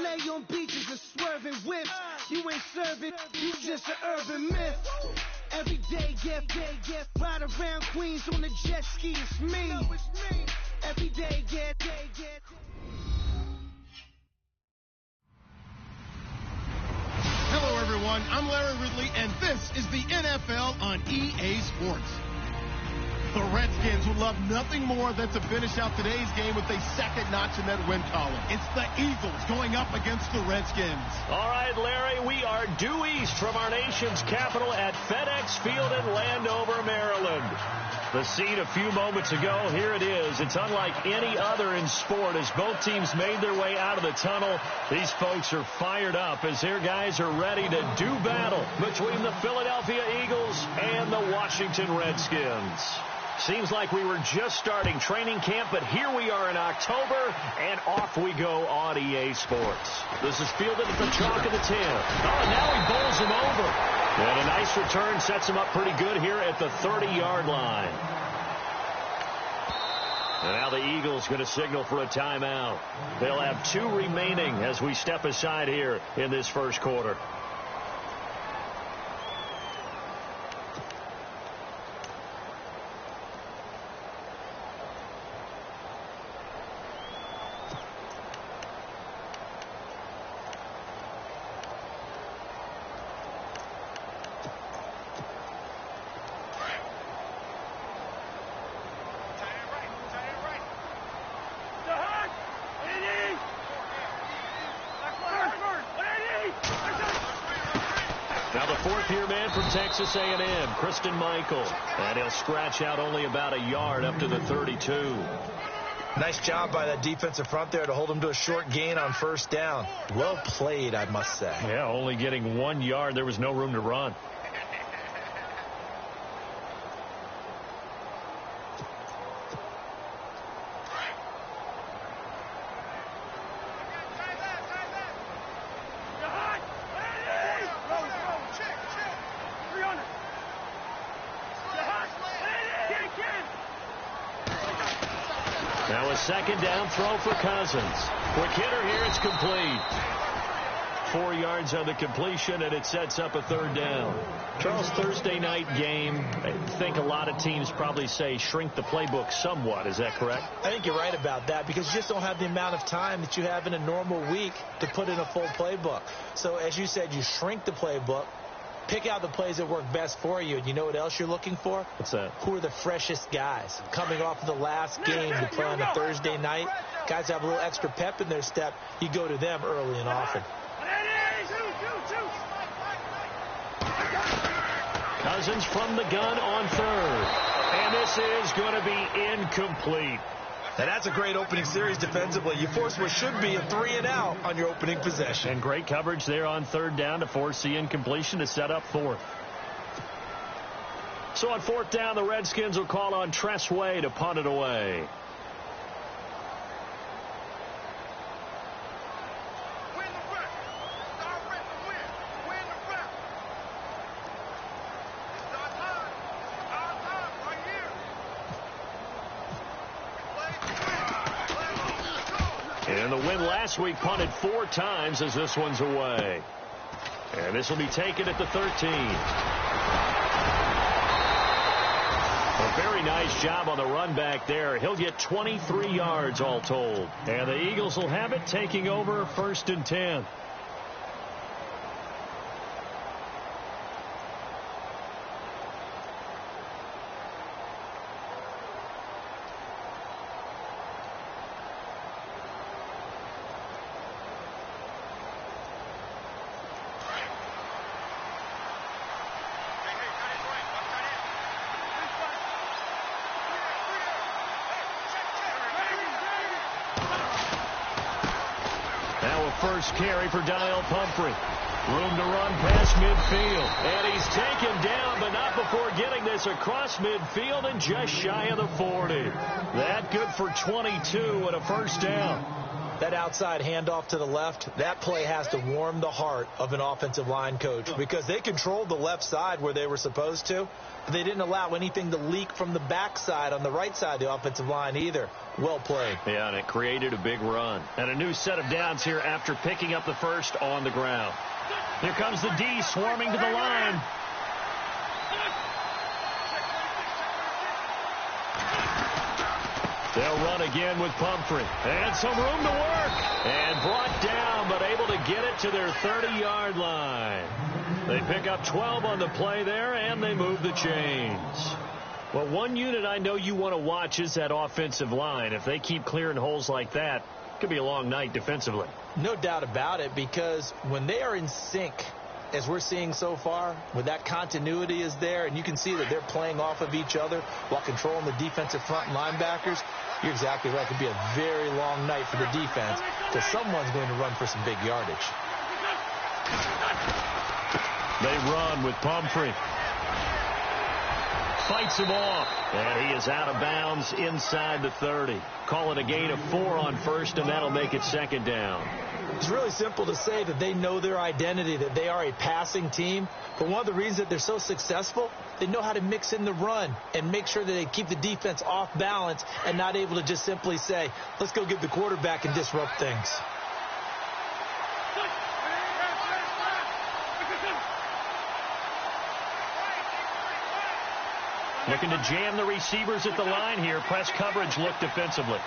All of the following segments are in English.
lay on beaches and swerving whips. You ain't serving, you just an urban myth. Every day, get ride around Queens on the jet ski. It's me. Every day, get. Hello, everyone. I'm Larry Ridley, and this is the NFL on EA Sports. The Redskins would love nothing more than to finish out today's game with a second notch in that win column. It's the Eagles going up against the Redskins. All right, Larry, we are due east from our nation's capital at FedEx Field in Landover, Maryland. The scene a few moments ago, here it is. It's unlike any other in sport as both teams made their way out of the tunnel. These folks are fired up as their guys are ready to do battle between the Philadelphia Eagles and the Washington Redskins. Seems like we were just starting training camp, but here we are in October, and off we go on EA Sports. This is fielded at the chalk of the 10. Oh, and now he bowls him over. And a nice return sets him up pretty good here at the 30-yard line. And now the Eagles going to signal for a timeout. They'll have 2 remaining as we step aside here in this first quarter. Now the fourth-year man from Texas A&M, Kristen Michael. And he'll scratch out only about a yard up to the 32. Nice job by that defensive front there to hold him to a short gain on first down. Well played, I must say. Yeah, only getting 1 yard. There was no room to run. Now a second down throw for Cousins. Quick hitter here, it's complete. 4 yards on the completion, and it sets up a third down. Charles, Thursday night game, I think a lot of teams probably say shrink the playbook somewhat. Is that correct? I think you're right about that because you just don't have the amount of time that you have in a normal week to put in a full playbook. So as you said, you shrink the playbook. Pick out the plays that work best for you. And you know what else you're looking for? What's that? Who are the freshest guys? Coming off of the last game to play on a Thursday night, guys have a little extra pep in their step. You go to them early and often. Cousins from the gun on third. And this is going to be incomplete. And that's a great opening series defensively. You force what should be a 3-and-out on your opening possession. And great coverage there on third down to force the incompletion to set up fourth. So on fourth down, the Redskins will call on Tress Way to punt it away. And the win last week punted 4 times as this one's away. And this will be taken at the 13. A very nice job on the run back there. He'll get 23 yards all told. And the Eagles will have it taking over 1st and 10. First carry for Donnell Pumphrey. Room to run past midfield. And he's taken down, but not before getting this across midfield and just shy of the 40. That good for 22 and a first down. That outside handoff to the left, that play has to warm the heart of an offensive line coach because they controlled the left side where they were supposed to. But they didn't allow anything to leak from the backside on the right side of the offensive line either. Well played. Yeah, and it created a big run. And a new set of downs here after picking up the first on the ground. Here comes the D swarming to the line. They'll run again with Pumphrey. And some room to work. And brought down, but able to get it to their 30-yard line. They pick up 12 on the play there, and they move the chains. Well, one unit I know you want to watch is that offensive line. If they keep clearing holes like that, it could be a long night defensively. No doubt about it, because when they are in sync, as we're seeing so far, when that continuity is there, and you can see that they're playing off of each other while controlling the defensive front linebackers, you're exactly right. It could be a very long night for the defense because someone's going to run for some big yardage. They run with Pumphrey. Fights him off, and he is out of bounds inside the 30. Call it a gain of 4 on first, and that'll make it second down. It's really simple to say that they know their identity, that they are a passing team. But one of the reasons that they're so successful, they know how to mix in the run and make sure that they keep the defense off balance and not able to just simply say, let's go get the quarterback and disrupt things. Looking to jam the receivers at the line here. Press coverage look defensively.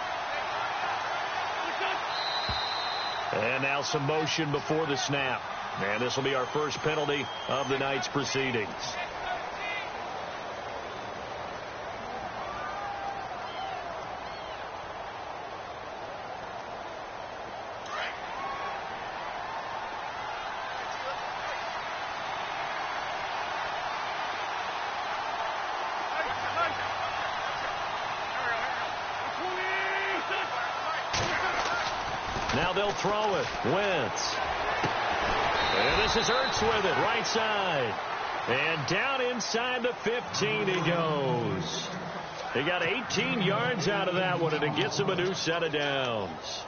And now some motion before the snap. And this will be our first penalty of the night's proceedings. Now they'll throw it. Wentz. And this is Ertz with it, right side. And down inside the 15 he goes. He got 18 yards out of that one, and it gets him a new set of downs.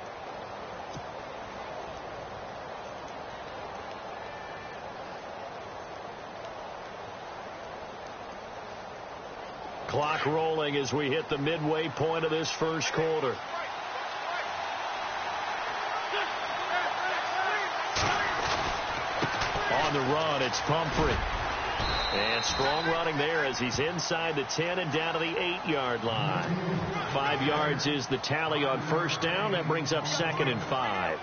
Clock rolling as we hit the midway point of this first quarter. On the run, it's Pumphrey. And strong running there as he's inside the 10 and down to the 8-yard line. 5 yards is the tally on first down. That brings up 2nd and 5.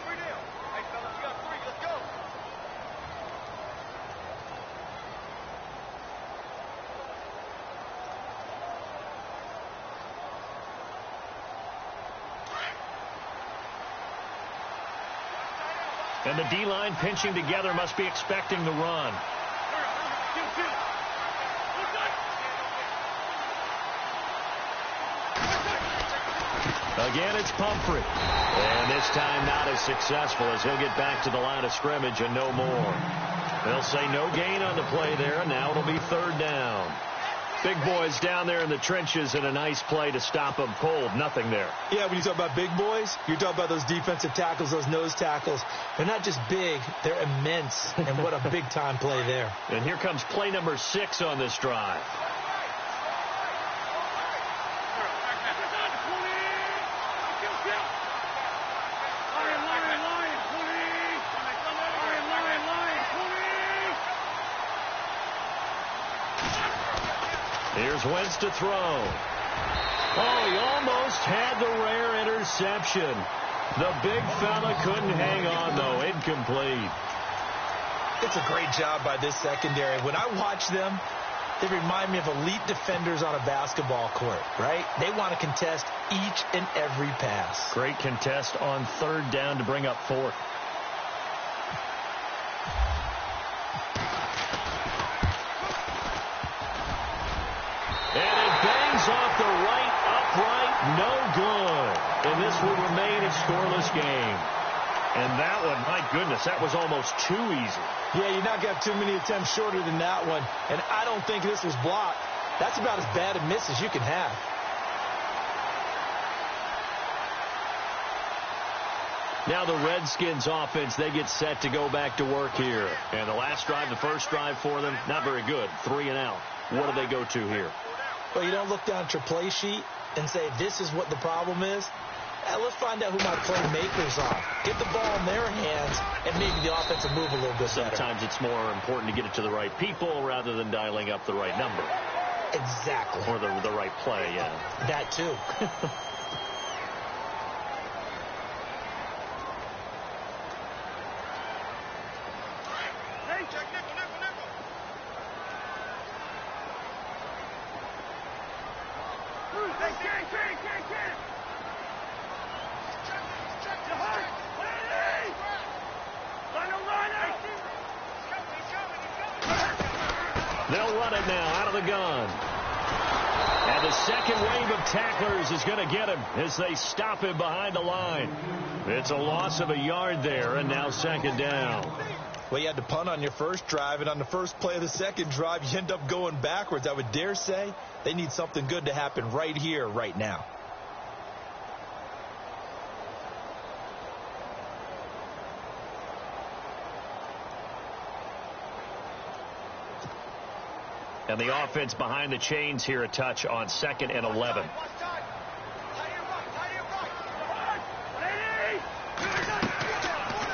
And the D-line pinching together must be expecting the run. Again, it's Pumphrey. And this time not as successful as he'll get back to the line of scrimmage and no more. They'll say no gain on the play there, and now it'll be 3rd down. Big boys down there in the trenches and a nice play to stop them cold. Nothing there. Yeah, when you talk about big boys, you're talking about those defensive tackles, those nose tackles. They're not just big, they're immense. And what a big-time play there. And here comes play number 6 on this drive. Here's Wentz to throw. Oh, he almost had the rare interception. The big fella couldn't hang on, though. Incomplete. It's a great job by this secondary. When I watch them, they remind me of elite defenders on a basketball court, right? They want to contest each and every pass. Great contest on 3rd down to bring up 4th. Off the right upright, no good. And this will remain a scoreless game. And that one, my goodness, that was almost too easy. Yeah, you're not going to have too many attempts shorter than that one. And I don't think this was blocked. That's about as bad a miss as you can have. Now the Redskins offense, they get set to go back to work here. And the last drive, the first drive for them, not very good. 3 and out. What do they go to here? Well, you don't look down at your play sheet and say, this is what the problem is. Let's find out who my playmakers are. Get the ball in their hands, and maybe the offense will move a little bit better. Sometimes it's more important to get it to the right people rather than dialing up the right number. Exactly. Or the right play, yeah. That, too. They'll run it now out of the gun. And the second wave of tacklers is going to get him as they stop him behind the line. It's a loss of a yard there, and now second down. Well, you had to punt on your first drive, and on the first play of the second drive, you end up going backwards. I would dare say they need something good to happen right here, right now. And the offense behind the chains here a touch on 2nd and 11.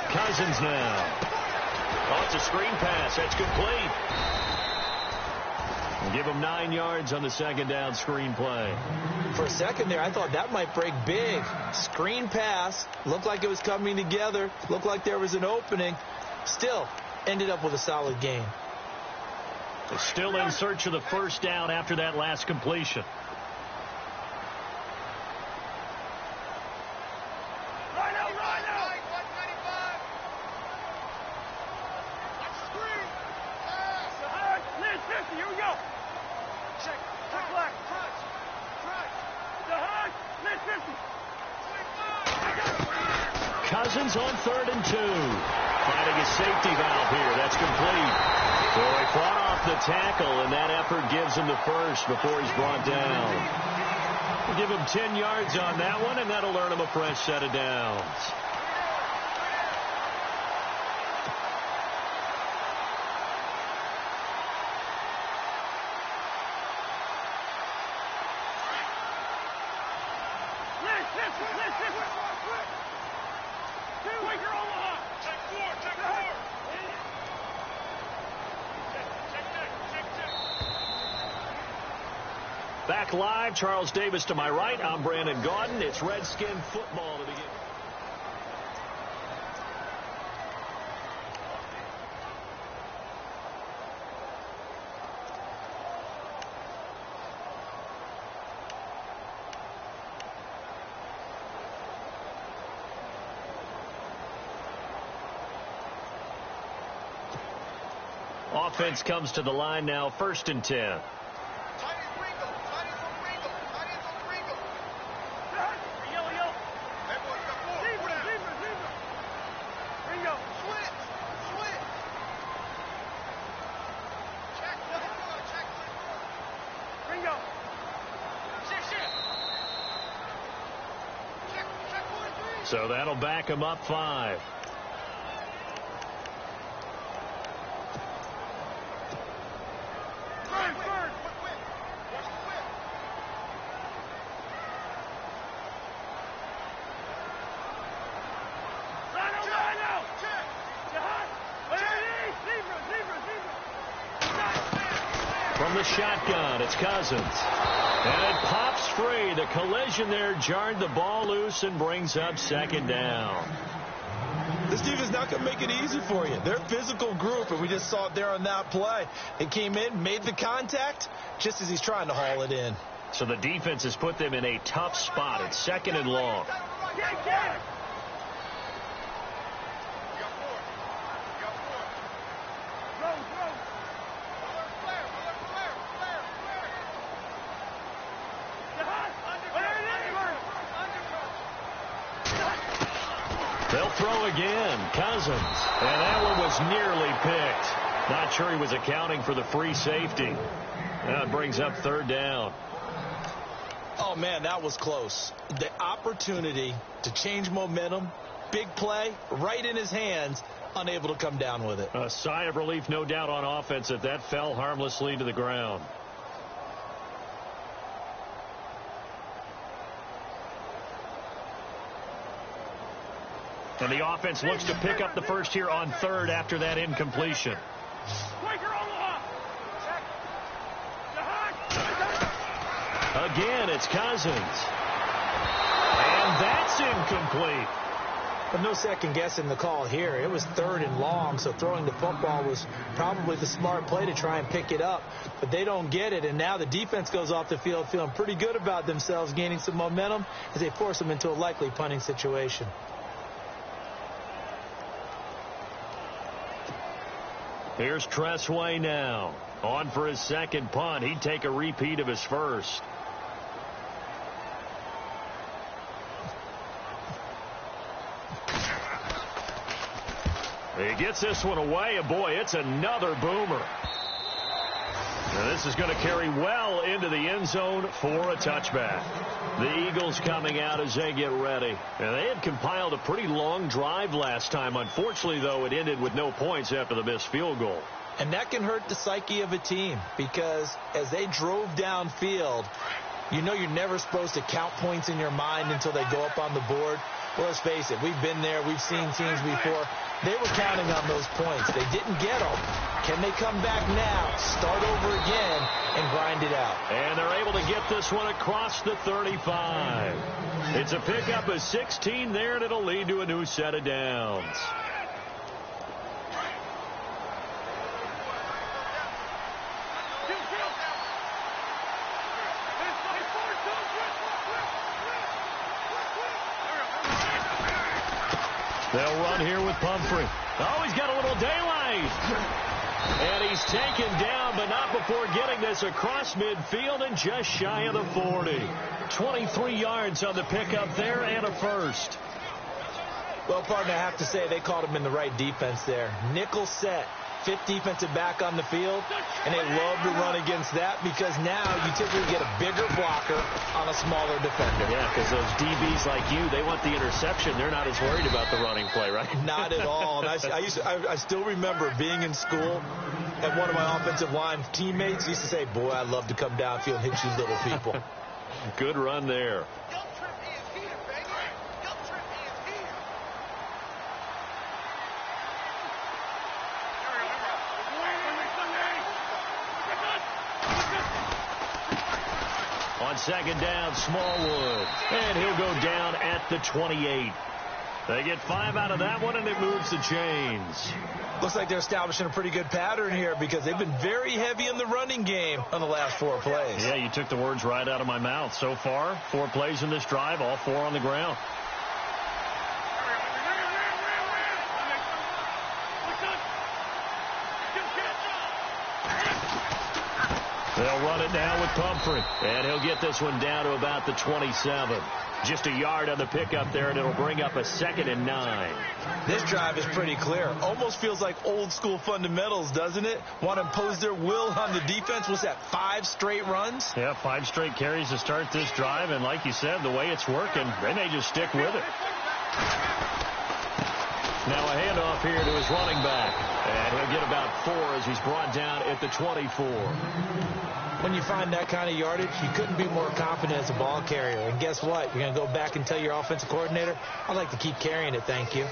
Cousins now. Oh, it's a screen pass. That's complete. We'll give him 9 yards on the second down screen play. For a second there, I thought that might break big. Screen pass. Looked like it was coming together. Looked like there was an opening. Still ended up with a solid gain. They're still in search of the first down after that last completion. Cousins on 3rd and 2. Finding a safety valve here. That's complete. So he fought off the tackle, and that effort gives him the first before he's brought down. We'll give him 10 yards on that one, and that'll earn him a fresh set of downs. Back live, Charles Davis to my right. I'm Brandon Gaudin. It's Redskin football to begin. Offense comes to the line now, 1st and 10. So that'll back him up 5. From the shotgun, it's Cousins. And it pops free. The collision there jarred the ball loose and brings up 2nd down. This defense not going to make it easy for you. They're a physical group, and we just saw it there on that play. It came in, made the contact, just as he's trying to haul it in. So the defense has put them in a tough spot. It's 2nd and long. They'll throw again. Cousins. And that one was nearly picked. Not sure he was accounting for the free safety. That brings up 3rd down. Oh, man, that was close. The opportunity to change momentum, big play right in his hands, unable to come down with it. A sigh of relief, no doubt, on offense that fell harmlessly to the ground. And the offense looks to pick up the first here on third after that incompletion. Again, it's Cousins. And that's incomplete. But no second guessing the call here. It was third and long, so throwing the football was probably the smart play to try and pick it up. But they don't get it, and now the defense goes off the field feeling pretty good about themselves, gaining some momentum as they force them into a likely punting situation. Here's Tressway now. On for his second punt. He'd take a repeat of his first. He gets this one away, and boy, it's another boomer. And this is going to carry well into the end zone for a touchback. The Eagles coming out as they get ready. And they had compiled a pretty long drive last time. Unfortunately, though, it ended with no points after the missed field goal. And that can hurt the psyche of a team because as they drove downfield, you know you're never supposed to count points in your mind until they go up on the board. Well, let's face it, we've been there. We've seen teams before. They were counting on those points. They didn't get them. Can they come back now, start over again, and grind it out? And they're able to get this one across the 35. It's a pickup of 16 there, and it'll lead to a new set of downs. They'll run here with Pumphrey. Oh, he's got a little daylight. And he's taken down, but not before getting this across midfield and just shy of the 40. 23 yards on the pickup there and a first. Well, partner, I have to say they caught him in the right defense there. Nickel set. Fifth defensive back on the field, and they love to run against that because now you typically get a bigger blocker on a smaller defender. Yeah, because those DBs like you, they want the interception. They're not as worried about the running play, right? Not at all. And I still remember being in school, and one of my offensive line teammates used to say, boy, I'd love to come downfield and hit you little people. Good run there. On second down, Smallwood. And he'll go down at the 28. They get 5 out of that one, and it moves the chains. Looks like they're establishing a pretty good pattern here because they've been very heavy in the running game on the last 4 plays. Yeah, you took the words right out of my mouth. So far, 4 plays in this drive, all 4 on the ground. They'll run it now with Pumphrey. And he'll get this one down to about the 27. Just a yard on the pickup there, and it'll bring up a 2nd and 9. This drive is pretty clear. Almost feels like old school fundamentals, doesn't it? Want to impose their will on the defense. Was that 5 straight runs? Yeah, 5 straight carries to start this drive. And like you said, the way it's working, they may just stick with it. Now a handoff here to his running back. And he'll get about 4 as he's brought down at the 24. When you find that kind of yardage, you couldn't be more confident as a ball carrier. And guess what? You're going to go back and tell your offensive coordinator, I'd like to keep carrying it, thank you.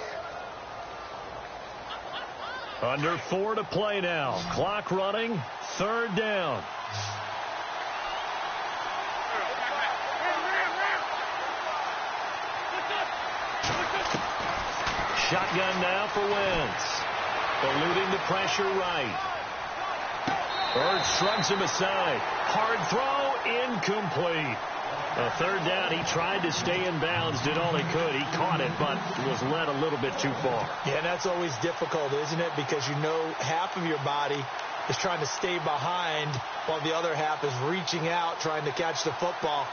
Under 4 to play now. Clock running. 3rd down. Shotgun now for Wentz. Eluding the pressure right. Ertz shrugs him aside. Hard throw, incomplete. A 3rd down, he tried to stay in bounds, did all he could. He caught it, but was led a little bit too far. Yeah, that's always difficult, isn't it? Because you know half of your body is trying to stay behind while the other half is reaching out, trying to catch the football.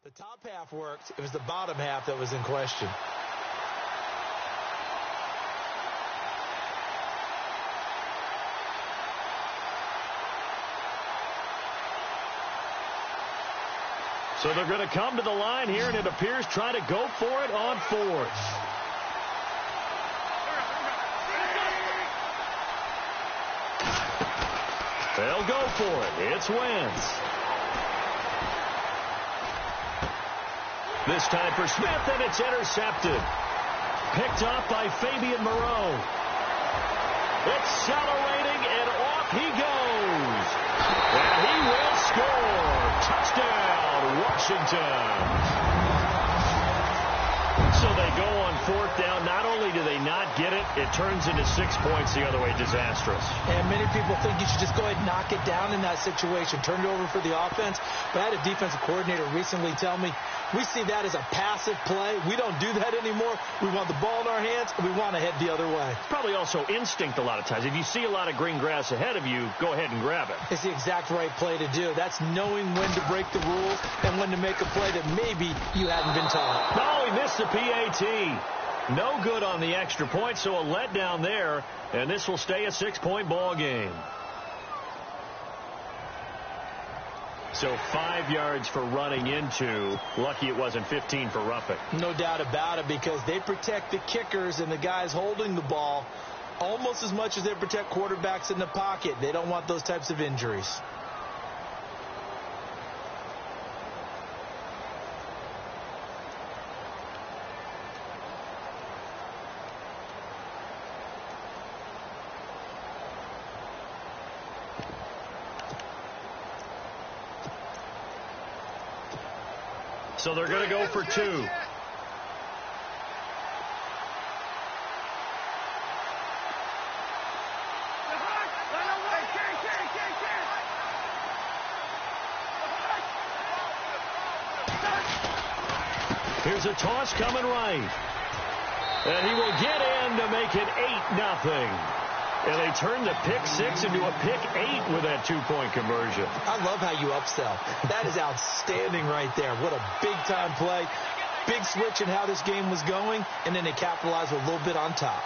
The top half worked. It was the bottom half that was in question. So they're going to come to the line here, and it appears try to go for it on fourth. They'll go for it. It's Wentz. This time for Smith, and it's intercepted. Picked up by Fabian Moreau. Accelerating, and off he goes. And he will score. Touchdown, Washington. So they go on fourth down. Not only do they not get it, it turns into 6 points the other way. Disastrous. And many people think you should just go ahead and knock it down in that situation. Turn it over for the offense. But I had a defensive coordinator recently tell me, we see that as a passive play. We don't do that anymore. We want the ball in our hands, and we want to head the other way. Probably also instinct a lot of times. If you see a lot of green grass ahead of you, go ahead and grab it. It's the exact right play to do. That's knowing when to break the rules and when to make a play that maybe you hadn't been taught. No, he missed the PAT. No good on the extra point, so a letdown there, and this will stay a 6-point ball game. So 5 yards for running into. Lucky it wasn't 15 for roughing. No doubt about it, because they protect the kickers and the guys holding the ball almost as much as they protect quarterbacks in the pocket. They don't want those types of injuries. So they're going to go for two. Here's a toss coming right. And he will get in to make it 8-0. And they turn the pick six into a pick 8 with that 2-point conversion. I love how you upsell. That is outstanding right there. What a big-time play. Big switch in how this game was going, and then they capitalized with a little bit on top.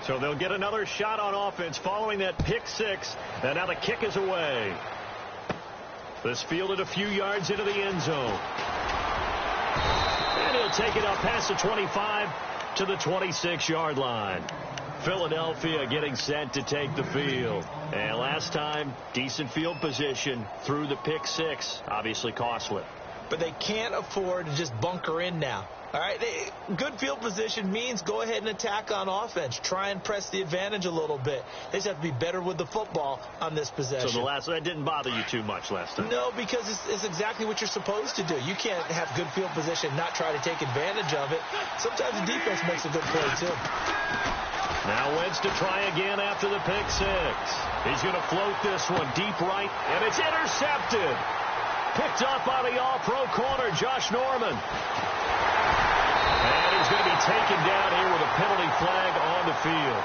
So they'll get another shot on offense following that pick six. And now the kick is away. This fielded a few yards into the end zone. And he'll take it up past the 25 to the 26-yard line. Philadelphia getting set to take the field. And last time, decent field position through the pick six. Obviously costly. But they can't afford to just bunker in now. All right, good field position means go ahead and attack on offense. Try and press the advantage a little bit. They just have to be better with the football on this possession. So that didn't bother you too much last time? No, because it's exactly what you're supposed to do. You can't have good field position and not try to take advantage of it. Sometimes the defense makes a good play, too. Now Wentz to try again after the pick six. He's going to float this one deep right, and it's intercepted. Picked up by the all-pro corner, Josh Norman. And he's going to be taken down here with a penalty flag on the field.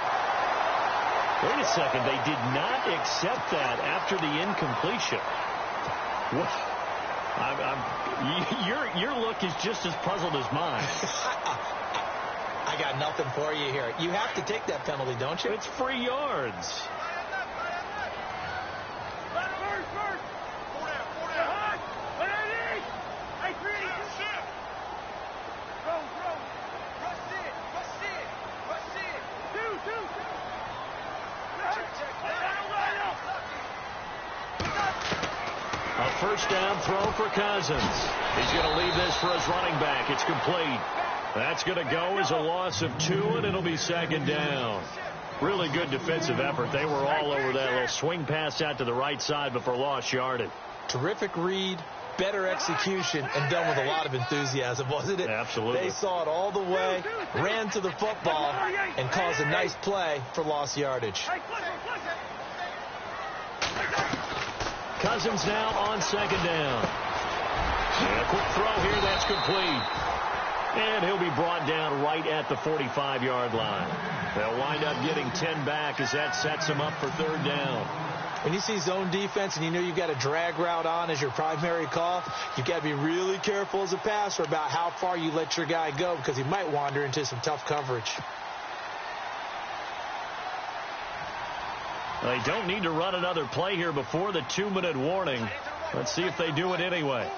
Wait a second. They did not accept that after the incompletion. What? Your look is just as puzzled as mine. I got nothing for you here. You have to take that penalty, don't you? It's free yards. A first down throw for Cousins. He's going to leave this for his running back. It's complete. That's going to go as a loss of 2, and it'll be second down. Really good defensive effort. They were all over that little swing pass out to the right side, but for lost yardage. Terrific read, better execution, and done with a lot of enthusiasm, wasn't it? Absolutely. They saw it all the way, ran to the football, and caused a nice play for lost yardage. Cousins now on second down. And a quick throw here, that's complete. And he'll be brought down right at the 45-yard line. They'll wind up getting 10 back as that sets them up for third down. When you see zone defense and you know you've got a drag route on as your primary call, you've got to be really careful as a passer about how far you let your guy go because he might wander into some tough coverage. They don't need to run another play here before the 2-minute warning. Let's see if they do it anyway.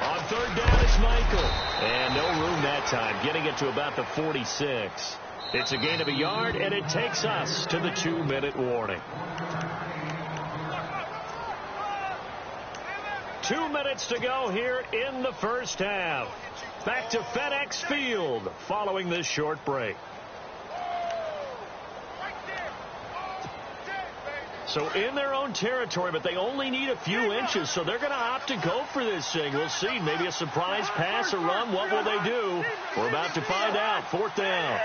On third down, it's Michael. And no room that time, getting it to about the 46. It's a gain of a yard, and it takes us to the 2-minute warning. 2 minutes to go here in the first half. Back to FedEx Field following this short break. So in their own territory, but they only need a few inches, so they're going to opt to go for this thing. We'll see. Maybe a surprise pass or run. What will they do? We're about to find out. Fourth down.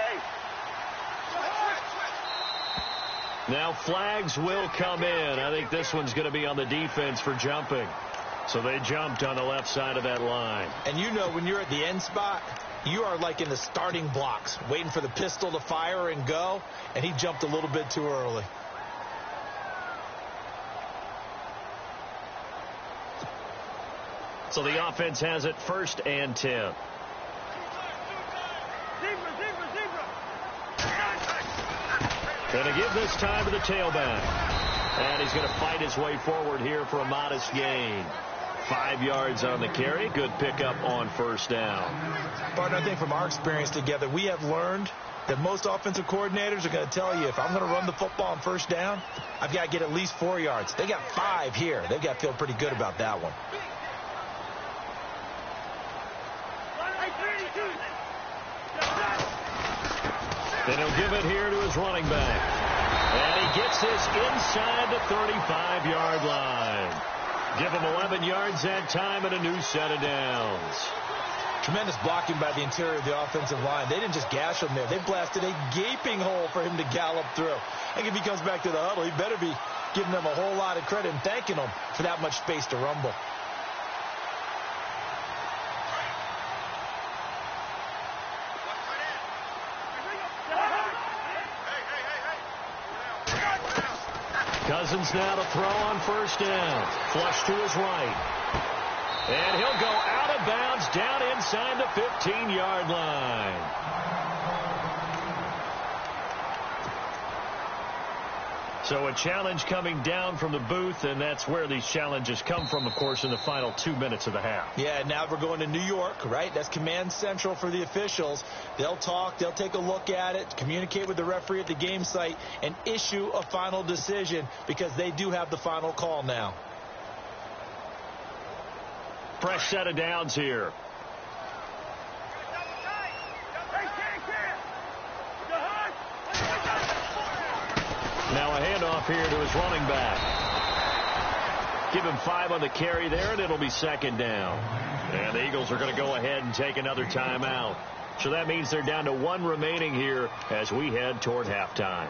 Now flags will come in. I think this one's going to be on the defense for jumping. So they jumped on the left side of that line. And you know when you're at the end spot, you are like in the starting blocks, waiting for the pistol to fire and go, and he jumped a little bit too early. So the offense has it 1st and 10. Going to give this time to the tailback. And he's going to fight his way forward here for a modest gain. 5 yards on the carry. Good pickup on first down. Partner, I think from our experience together, we have learned that most offensive coordinators are going to tell you if I'm going to run the football on first down, I've got to get at least 4 yards. They got 5 here. They've got to feel pretty good about that one. Then he'll give it here to his running back. And he gets this inside the 35-yard line. Give him 11 yards that time and a new set of downs. Tremendous blocking by the interior of the offensive line. They didn't just gash him there. They blasted a gaping hole for him to gallop through. I think if he comes back to the huddle, he better be giving them a whole lot of credit and thanking them for that much space to rumble. Cousins now to throw on first down. Flush to his right. And he'll go out of bounds down inside the 15-yard line. So a challenge coming down from the booth, and that's where these challenges come from, of course, in the final 2 minutes of the half. Yeah, now we're going to New York, right? That's command central for the officials. They'll talk, they'll take a look at it, communicate with the referee at the game site, and issue a final decision because they do have the final call now. Fresh set of downs here. Now a handoff here to his running back. Give him 5 on the carry there, and it'll be second down. And the Eagles are going to go ahead and take another timeout. So that means they're down to 1 remaining here as we head toward halftime.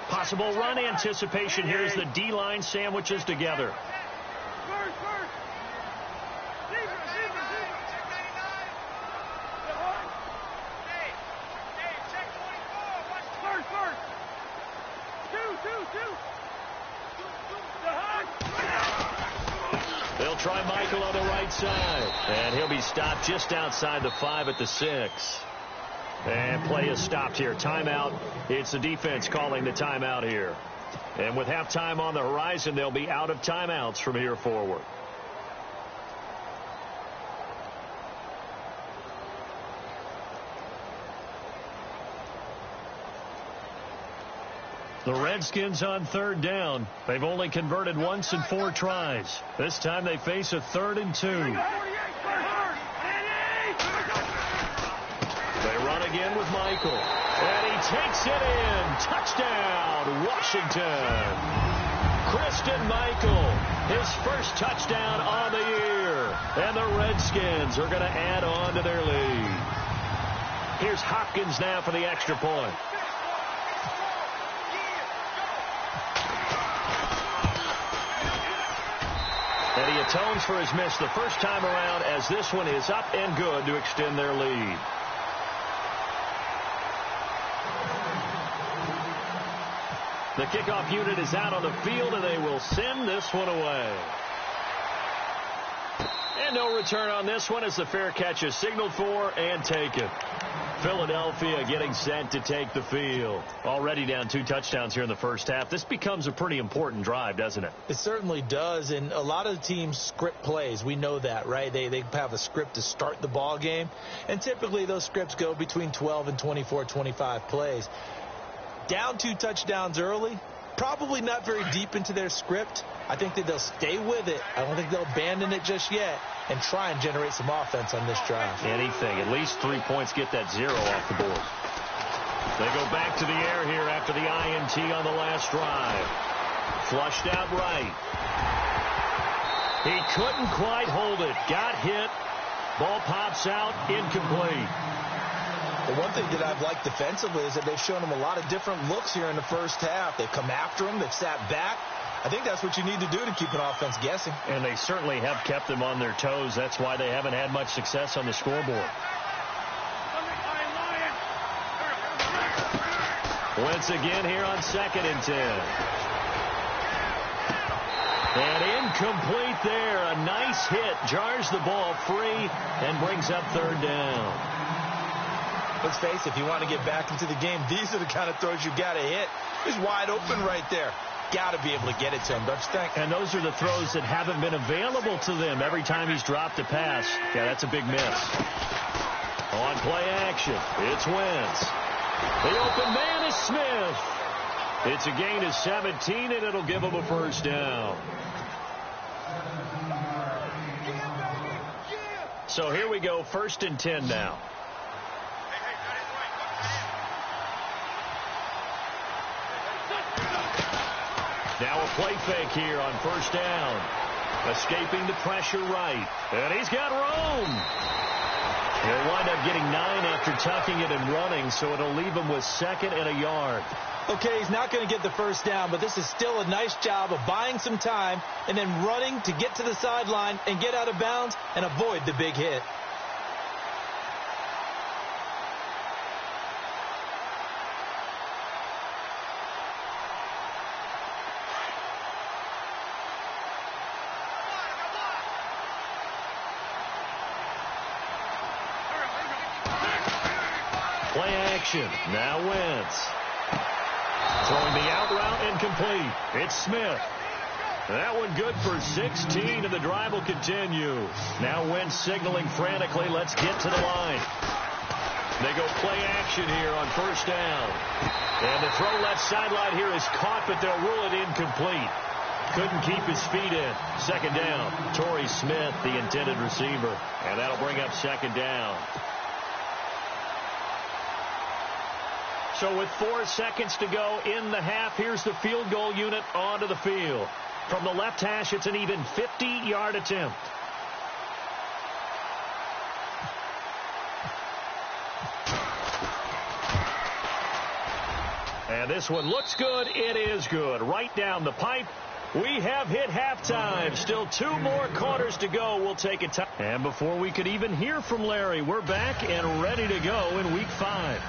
Possible run anticipation here as the D-line sandwiches together. They'll try Michael on the right side. And he'll be stopped just outside the 5 at the 6. And play is stopped here. Timeout. It's the defense calling the timeout here. And with halftime on the horizon, they'll be out of timeouts from here forward. The Redskins on third down. They've only converted once in 4 tries. This time they face a 3rd and 2. They again with Michael. And he takes it in. Touchdown, Washington. Christine Michael, his first touchdown on the year. And the Redskins are going to add on to their lead. Here's Hopkins now for the extra point. And he atones for his miss the first time around, as this one is up and good to extend their lead. The kickoff unit is out on the field, and they will send this one away. And no return on this one as the fair catch is signaled for and taken. Philadelphia getting set to take the field. Already down 2 touchdowns here in the first half. This becomes a pretty important drive, doesn't it? It certainly does, and a lot of teams script plays. We know that, right? They have a script to start the ball game, and typically those scripts go between 12 and 24, 25 plays. Down 2 touchdowns early, probably not very deep into their script. I think that they'll stay with it. I don't think they'll abandon it just yet and try and generate some offense on this drive. Anything. At least 3 points, get that 0 off the board. They go back to the air here after the INT on the last drive. Flushed out right. He couldn't quite hold it. Got hit. Ball pops out. Incomplete. The one thing that I've liked defensively is that they've shown him a lot of different looks here in the first half. They've come after him. They've sat back. I think that's what you need to do to keep an offense guessing. And they certainly have kept them on their toes. That's why they haven't had much success on the scoreboard. Once again here on 2nd and 10. And incomplete there. A nice hit. Jars the ball free and brings up 3rd down. Let's face it, if you want to get back into the game, these are the kind of throws you got to hit. He's wide open right there. Got to be able to get it to him, don't you think? And those are the throws that haven't been available to them every time he's dropped a pass. Yeah, that's a big miss. On play action, it's Wentz. The open man is Smith. It's a gain of 17, and it'll give him a 1st down. So here we go, 1st and 10 now. Now a play fake here on 1st down. Escaping the pressure right. And he's got room. He'll wind up getting 9 after tucking it and running, so it'll leave him with 2nd and a yard. Okay, he's not going to get the 1st down, but this is still a nice job of buying some time and then running to get to the sideline and get out of bounds and avoid the big hit. Play action. Now Wentz. Throwing the out route incomplete. It's Smith. That one good for 16, and the drive will continue. Now Wentz signaling frantically, let's get to the line. They go play action here on 1st down. And the throw left sideline here is caught, but they'll rule it incomplete. Couldn't keep his feet in. 2nd down. Torrey Smith, the intended receiver. And that'll bring up 2nd down. So with 4 seconds to go in the half, here's the field goal unit onto the field. From the left hash, it's an even 50-yard attempt. And this one looks good. It is good. Right down the pipe. We have hit halftime. Still 2 more quarters to go. We'll take it. And before we could even hear from Larry, we're back and ready to go in Week 5.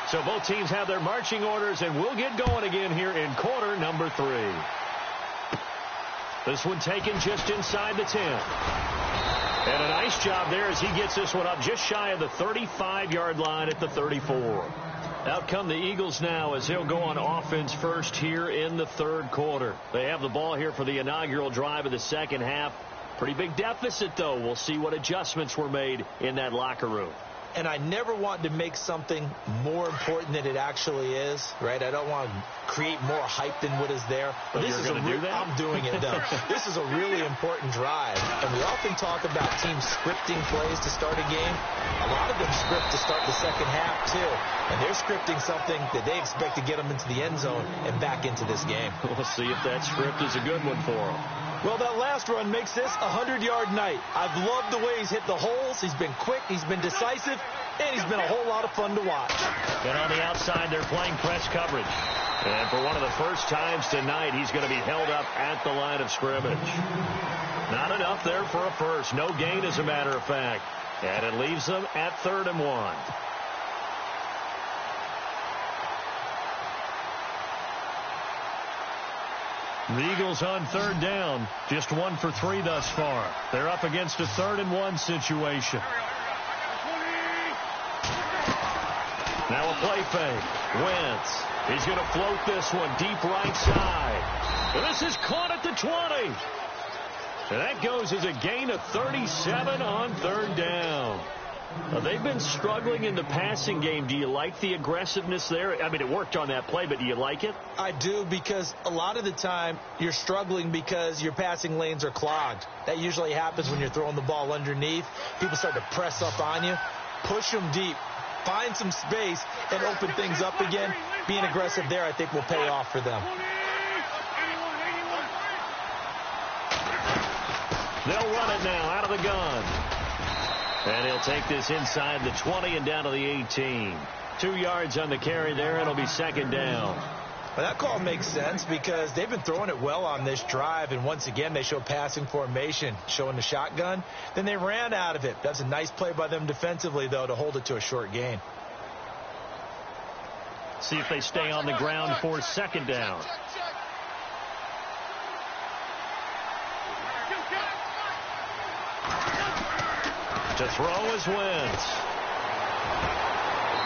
So both teams have their marching orders, and we'll get going again here in quarter number 3. This one taken just inside the 10. And a nice job there as he gets this one up just shy of the 35-yard line at the 34. Out come the Eagles now as he'll go on offense first here in the third quarter. They have the ball here for the inaugural drive of the second half. Pretty big deficit, though. We'll see what adjustments were made in that locker room. And I never want to make something more important than it actually is, right? I don't want to create more hype than what is there. But this you're is going to do that? I'm doing it, though. This is a really important drive. And we often talk about teams scripting plays to start a game. A lot of them script to start the second half, too. And they're scripting something that they expect to get them into the end zone and back into this game. We'll see if that script is a good one for them. Well, that last run makes this a 100-yard night. I've loved the way he's hit the holes. He's been quick. He's been decisive. And he's been a whole lot of fun to watch. And on the outside, they're playing press coverage. And for one of the first times tonight, he's going to be held up at the line of scrimmage. Not enough there for a first. No gain, as a matter of fact. And it leaves them at 3rd and 1. The Eagles on 3rd down. Just 1 for 3 thus far. They're up against a 3rd and 1 situation. Now a play fake. Wentz. He's going to float this one deep right side. And this is caught at the 20. And that goes as a gain of 37 on 3rd down. They've been struggling in the passing game. Do you like the aggressiveness there? I mean, it worked on that play, but do you like it? I do, because a lot of the time you're struggling because your passing lanes are clogged. That usually happens when you're throwing the ball underneath. People start to press up on you. Push them deep. Find some space and open things up again. Being aggressive there, I think, will pay off for them. They'll run it now out of the gun. And he'll take this inside the 20 and down to the 18. 2 yards on the carry there. It'll be 2nd down. Well, that call makes sense because they've been throwing it well on this drive. And once again, they show passing formation, showing the shotgun. Then they ran out of it. That's a nice play by them defensively, though, to hold it to a short gain. See if they stay on the ground for 2nd down. To throw is Wentz.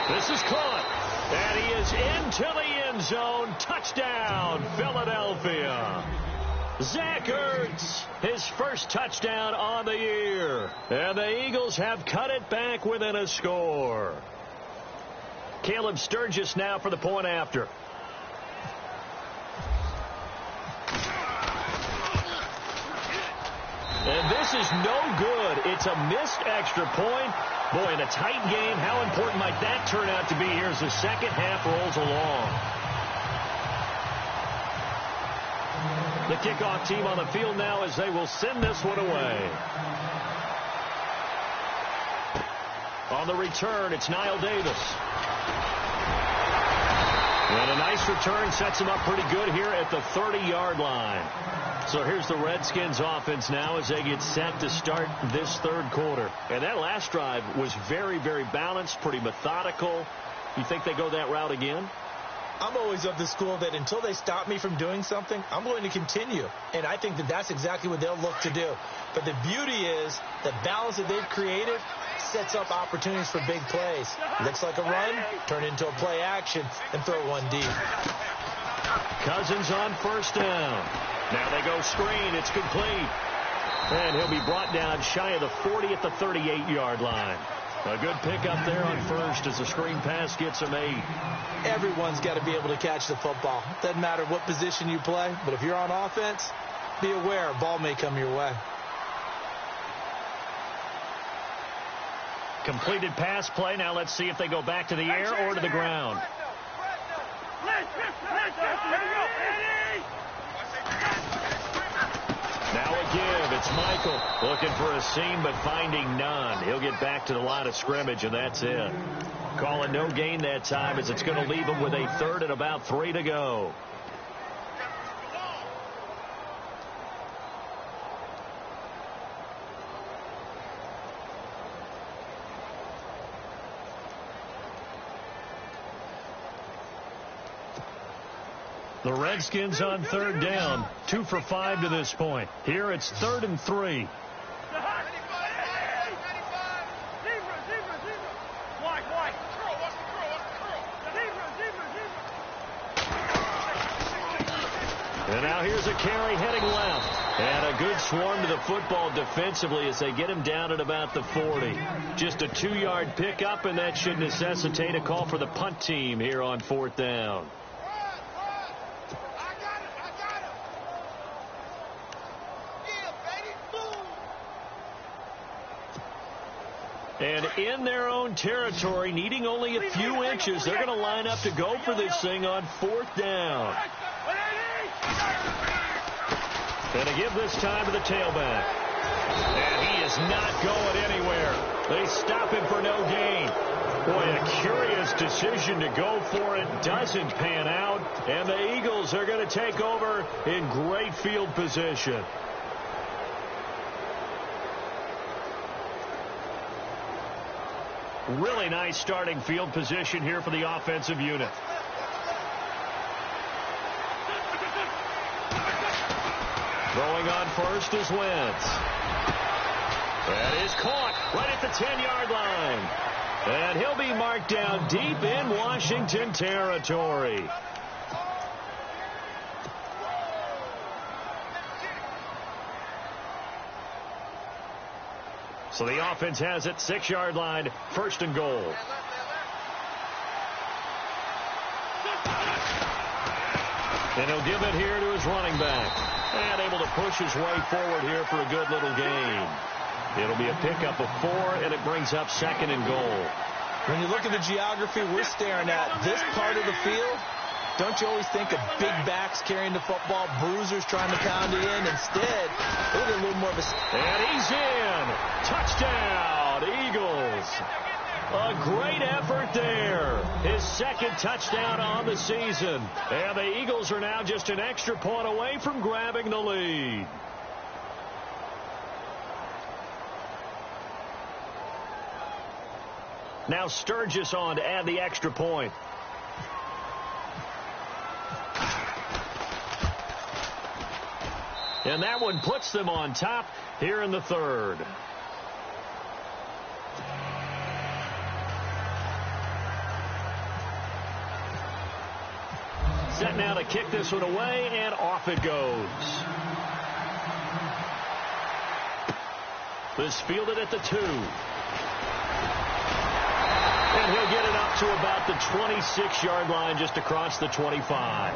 This is caught. And he is into the end zone. Touchdown, Philadelphia. Zach Ertz, his first touchdown on the year. And the Eagles have cut it back within a score. Caleb Sturgis now for the point after. And this is no good. It's a missed extra point. Boy, in a tight game, how important might that turn out to be here as the second half rolls along? The kickoff team on the field now as they will send this one away. On the return, it's Niall Davis. And a nice return sets him up pretty good here at the 30-yard line. So here's the Redskins offense now as they get set to start this third quarter. And that last drive was very, very balanced, pretty methodical. You think they go that route again? I'm always of the school that until they stop me from doing something, I'm going to continue. And I think that that's exactly what they'll look to do. But the beauty is the balance that they've created sets up opportunities for big plays. Looks like a run, turn into a play action, and throw one deep. Cousins on first down. Now they go screen. It's complete. And he'll be brought down shy of the 40 at the 38-yard line. A good pickup there on first as the screen pass gets him 8. Everyone's got to be able to catch the football. Doesn't matter what position you play, but if you're on offense, be aware a ball may come your way. Completed pass play. Now let's see if they go back to the air or to the ground. Now a give. It's Michael looking for a seam but finding none. He'll get back to the line of scrimmage, and that's it. Calling no gain that time as it's going to leave him with a third and about 3 to go. The Redskins on third down, 2 for 5 to this point. Here it's 3rd and 3. And now here's a carry heading left. And a good swarm to the football defensively as they get him down at about the 40. Just a 2-yard pickup, and that should necessitate a call for the punt team here on 4th down. And in their own territory, needing only a few inches, they're going to line up to go for this thing on 4th down. And to give this time to the tailback. And he is not going anywhere. They stop him for no gain. Boy, a curious decision to go for it. Doesn't pan out. And the Eagles are going to take over in great field position. Really nice starting field position here for the offensive unit. Throwing on first is Wentz. That is caught right at the 10-yard line. And he'll be marked down deep in Washington territory. So the offense has it, 6-yard line, 1st and goal. And he'll give it here to his running back. And able to push his way forward here for a good little gain. It'll be a pickup of 4, and it brings up 2nd and goal. When you look at the geography we're staring at, this part of the field, don't you always think of big backs carrying the football, bruisers trying to pound it in? Instead, look at a little more of a... And he's in. Touchdown, Eagles. A great effort there. His 2nd touchdown on the season. And the Eagles are now just an extra point away from grabbing the lead. Now Sturgis on to add the extra point. And that one puts them on top here in the 3rd. Set now to kick this one away, and off it goes. This fielded at the 2. And he'll get it up to about the 26-yard line, just across the 25.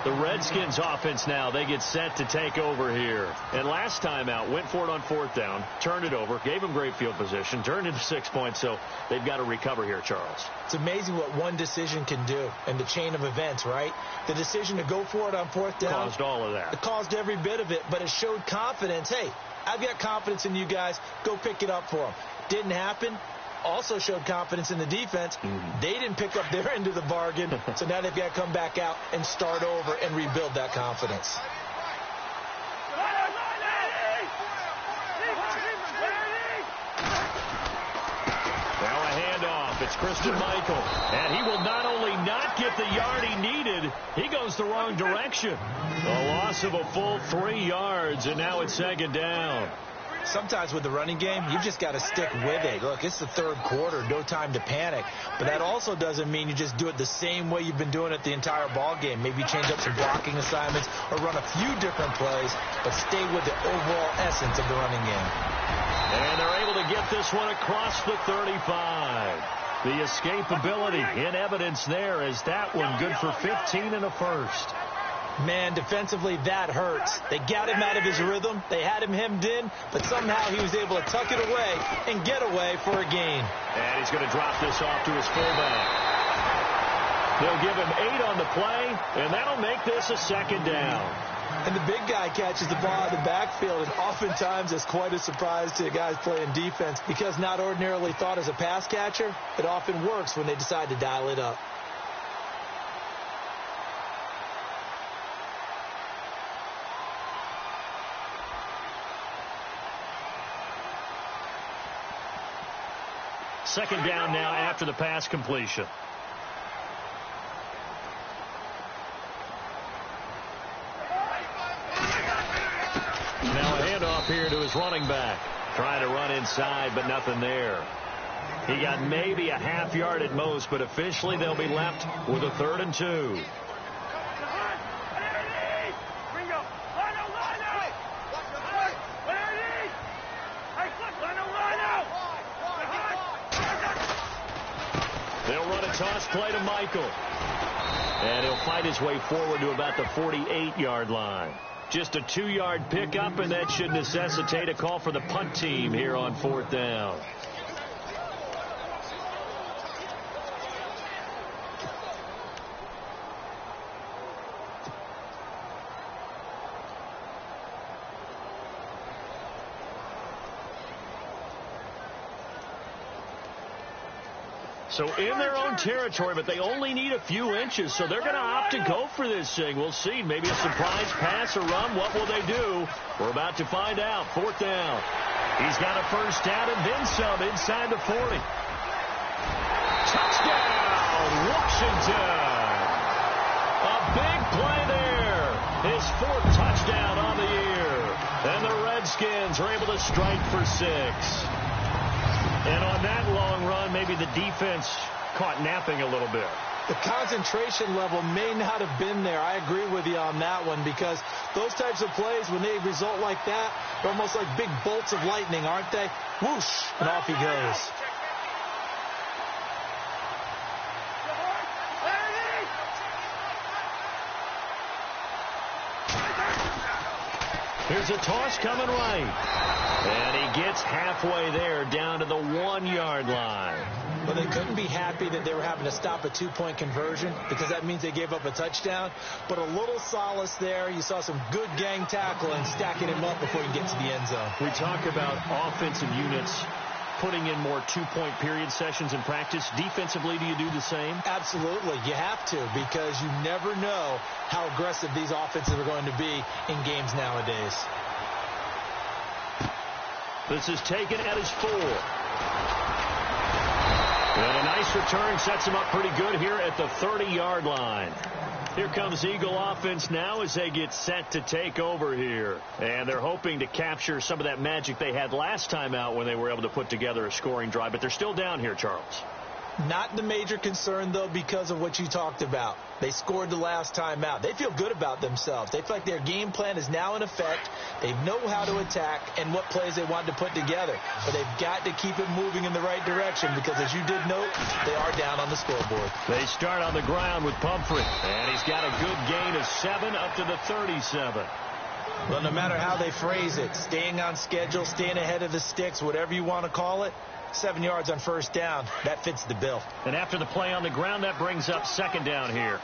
The Redskins offense now, they get set to take over here. And last time out, went for it on 4th down, turned it over, gave them great field position, turned into 6 points, so they've got to recover here, Charles. It's amazing what one decision can do in the chain of events, right? The decision to go for it on 4th down. Caused all of that. It caused every bit of it, but it showed confidence. Hey, I've got confidence in you guys. Go pick it up for them. Didn't happen. Also showed confidence in the defense. They didn't pick up their end of the bargain, so now they've got to come back out and start over and rebuild that confidence. Now a handoff. It's Christian Michael. And he will not only not get the yard he needed, he goes the wrong direction. A loss of a full 3 yards, and now it's 2nd down. Sometimes with the running game, you've just got to stick with it. Look, it's the 3rd quarter, no time to panic. But that also doesn't mean you just do it the same way you've been doing it the entire ball game. Maybe change up some blocking assignments or run a few different plays, but stay with the overall essence of the running game. And they're able to get this one across the 35. The escapability in evidence there as that one good for 15 and a 1st. Man, defensively, that hurts. They got him out of his rhythm. They had him hemmed in, but somehow he was able to tuck it away and get away for a gain. And he's going to drop this off to his fullback. They'll give him 8 on the play, and that'll make this a 2nd down. And the big guy catches the ball in the backfield, and oftentimes it's quite a surprise to the guys playing defense because not ordinarily thought as a pass catcher, it often works when they decide to dial it up. Second down now after the pass completion. Now a handoff here to his running back. Trying to run inside, but nothing there. He got maybe a half yard at most, but officially they'll be left with a 3rd and 2. toss play to Michael. And he'll fight his way forward to about the 48-yard line. Just a 2-yard pickup, and that should necessitate a call for the punt team here on 4th down. So in their own territory, but they only need a few inches, so they're going to opt to go for this thing. We'll see. Maybe a surprise pass or run. What will they do? We're about to find out. 4th down. He's got a first down and then some inside the 40. Touchdown, Washington. A big play there. His 4th touchdown on the year. And the Redskins are able to strike for 6. And on that long run, maybe the defense caught napping a little bit. The concentration level may not have been there. I agree with you on that one, because those types of plays, when they result like that, they're almost like big bolts of lightning, aren't they? Whoosh, and off he goes. Here's a toss coming right. And he gets halfway there, down to the 1-yard line. Well, they couldn't be happy that they were having to stop a 2-point conversion, because that means they gave up a touchdown. But a little solace there. You saw some good gang tackling, stacking him up before he gets to the end zone. We talk about offensive units putting in more 2-point period sessions in practice. Defensively, do you do the same? Absolutely. You have to, because you never know how aggressive these offenses are going to be in games nowadays. This is taken at his 4. And a nice return sets him up pretty good here at the 30-yard line. Here comes Eagle offense now as they get set to take over here. And they're hoping to capture some of that magic they had last time out when they were able to put together a scoring drive. But they're still down here, Charles. Not the major concern, though, because of what you talked about. They scored the last time out. They feel good about themselves. They feel like their game plan is now in effect. They know how to attack and what plays they want to put together. But they've got to keep it moving in the right direction, because, as you did note, they are down on the scoreboard. They start on the ground with Pumphrey. And he's got a good gain of 7 up to the 37. Well, no matter how they phrase it, staying on schedule, staying ahead of the sticks, whatever you want to call it, 7 yards on first down, that fits the bill. And after the play on the ground, that brings up 2nd down here.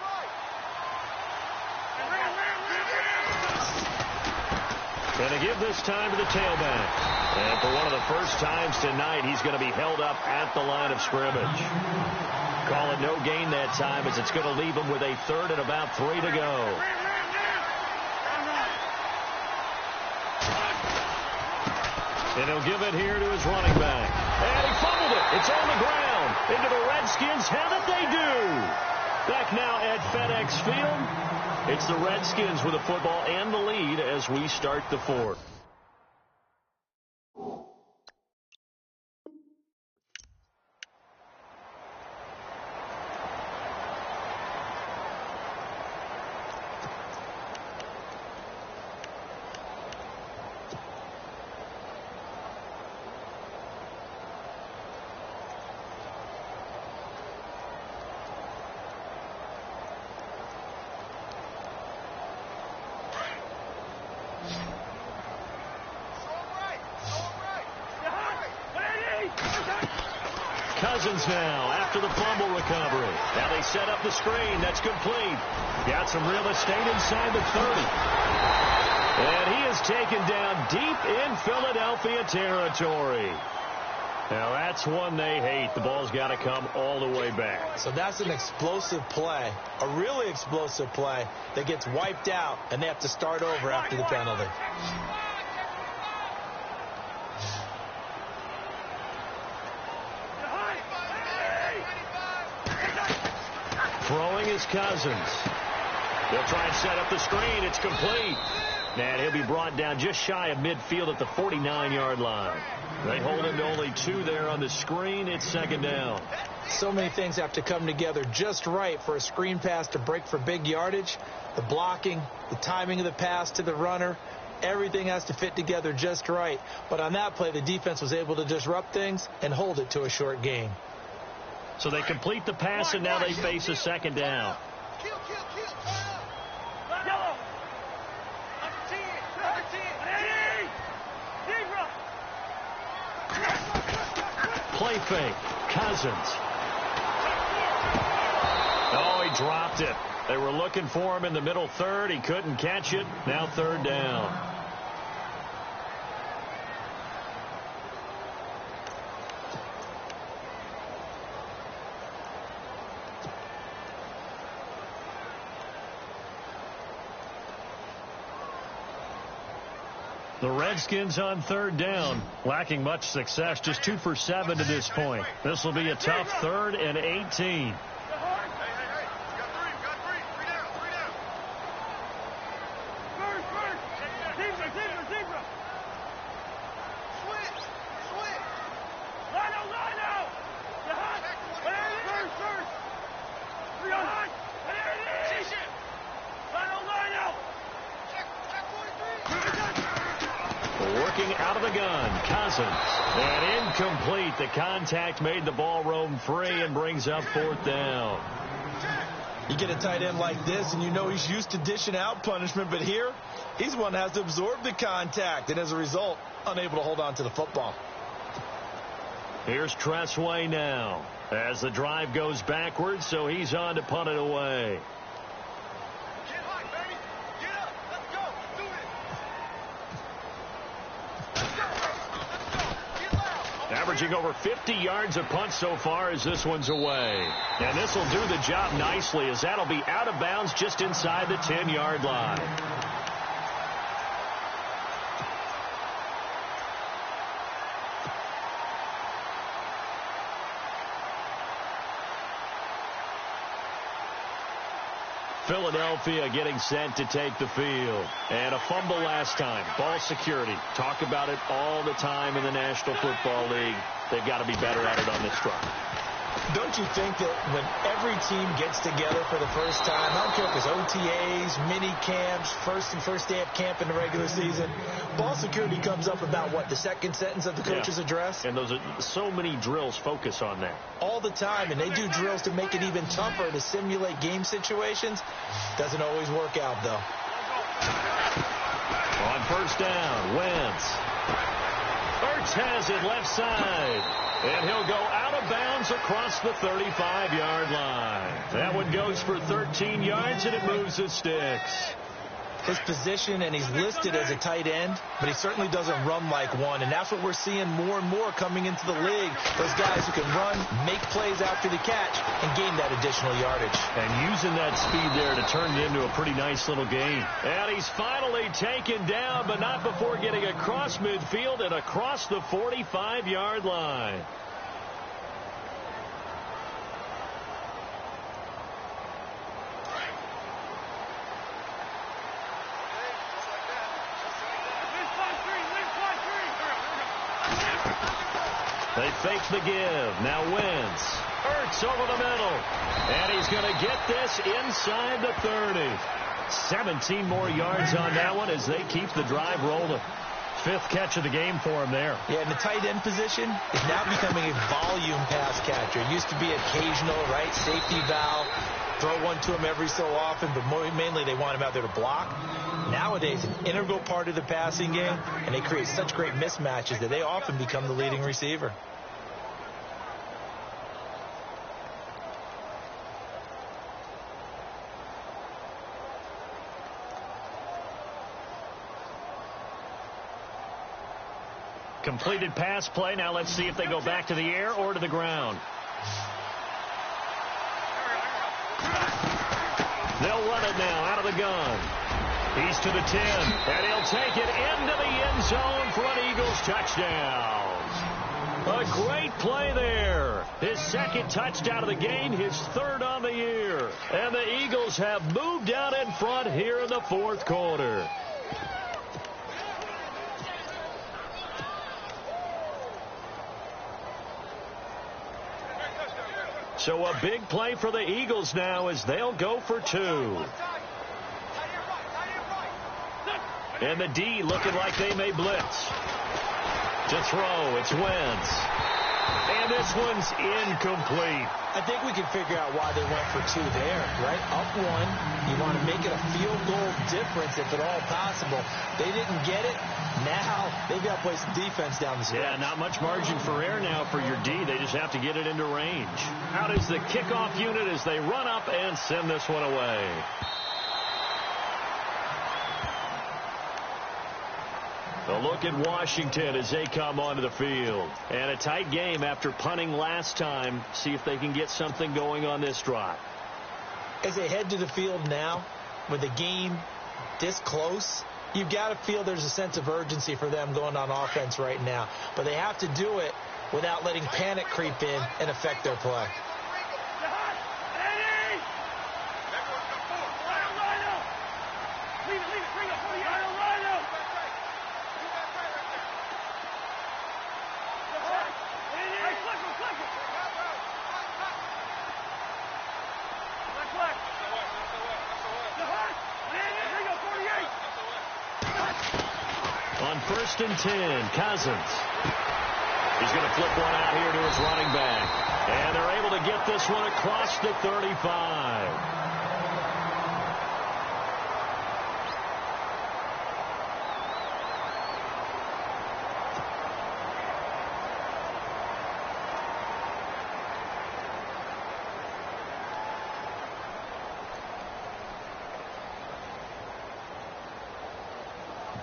Going to give this time to the tailback. And for one of the first times tonight, he's going to be held up at the line of scrimmage. Call it no gain that time, as it's going to leave him with a 3rd and about 3 to go. And he'll give it here to his running back. And he fumbled it. It's on the ground. Into the Redskins. Have it, they do. Back now at FedEx Field. It's the Redskins with the football and the lead as we start the 4th. Cousins now after the fumble recovery. Now they set up the screen. That's complete. Got some real estate inside the 30. And he is taken down deep in Philadelphia territory. Now that's one they hate. The ball's got to come all the way back. So that's an explosive play, a really explosive play that gets wiped out, and they have to start over after the penalty. Throwing is Cousins. They'll try and set up the screen. It's complete. And he'll be brought down just shy of midfield at the 49-yard line. They hold him to only 2 there on the screen. It's 2nd down. So many things have to come together just right for a screen pass to break for big yardage. The blocking, the timing of the pass to the runner, everything has to fit together just right. But on that play, the defense was able to disrupt things and hold it to a short gain. So they complete the pass, and now they face a second down. Play fake. Cousins. Oh, he dropped it. They were looking for him in the middle third. He couldn't catch it. Now third down. The Redskins on third down, lacking much success, just 2 for 7 to this point. This will be a tough 3rd and 18. Working out of the gun, Cousins. And incomplete. The contact made the ball roam free and brings up 4th down. You get a tight end like this, and you know he's used to dishing out punishment, but here, he's one that has to absorb the contact, and as a result, unable to hold on to the football. Here's Tressway now as the drive goes backwards, so he's on to punt it away. Averaging over 50 yards a punt so far as this one's away. And this will do the job nicely as that'll be out of bounds just inside the 10-yard line. Philadelphia getting set to take the field. And a fumble last time. Ball security. Talk about it all the time in the National Football League. They've got to be better at it on this drive. Don't you think that when every team gets together for the first time, I don't care if it's OTAs, mini camps, first day of camp in the regular season, ball security comes up about what, the second sentence of the coach's address? And those are so many drills focus on that. All the time, and they do drills to make it even tougher to simulate game situations. Doesn't always work out, though. On first down, Wentz. Ertz has it left side. And he'll go out of bounds across the 35-yard line. That one goes for 13 yards, and it moves the sticks. His position, and he's listed as a tight end, but he certainly doesn't run like one, and that's what we're seeing more and more coming into the league. Those guys who can run, make plays after the catch, and gain that additional yardage. And using that speed there to turn it into a pretty nice little game. And he's finally taken down, but not before getting across midfield and across the 45-yard line. They fake the give. Now Wentz. Ertz over the middle. And he's going to get this inside the 30. 17 more yards on that one as they keep the drive rolling. 5th catch of the game for him there. Yeah, and the tight end position is now becoming a volume pass catcher. It used to be occasional, right? Safety valve. Throw one to him every so often, but mainly they want him out there to block. Nowadays, an integral part of the passing game, and they create such great mismatches that they often become the leading receiver. Completed pass play. Now let's see if they go back to the air or to the ground. They'll run it now out of the gun. He's to the 10, and he'll take it into the end zone for an Eagles touchdown. A great play there. His 2nd touchdown of the game, his 3rd on the year. And the Eagles have moved out in front here in the 4th quarter. So a big play for the Eagles now as they'll go for 2. And the D looking like they may blitz. To throw, it's Wentz. And this one's incomplete. I think we can figure out why they went for 2 there, right? Up 1. You want to make it a field goal difference if at all possible. They didn't get it. Now they've got to play some defense down the stretch. Yeah, not much margin for error now for your D. They just have to get it into range. Out is the kickoff unit as they run up and send this one away. A look at Washington as they come onto the field. And a tight game after punting last time. See if they can get something going on this drive. As they head to the field now, with the game this close, you've got to feel there's a sense of urgency for them going on offense right now. But they have to do it without letting panic creep in and affect their play. On 1st and 10, Cousins. He's going to flip one out here to his running back. And they're able to get this one across the 35.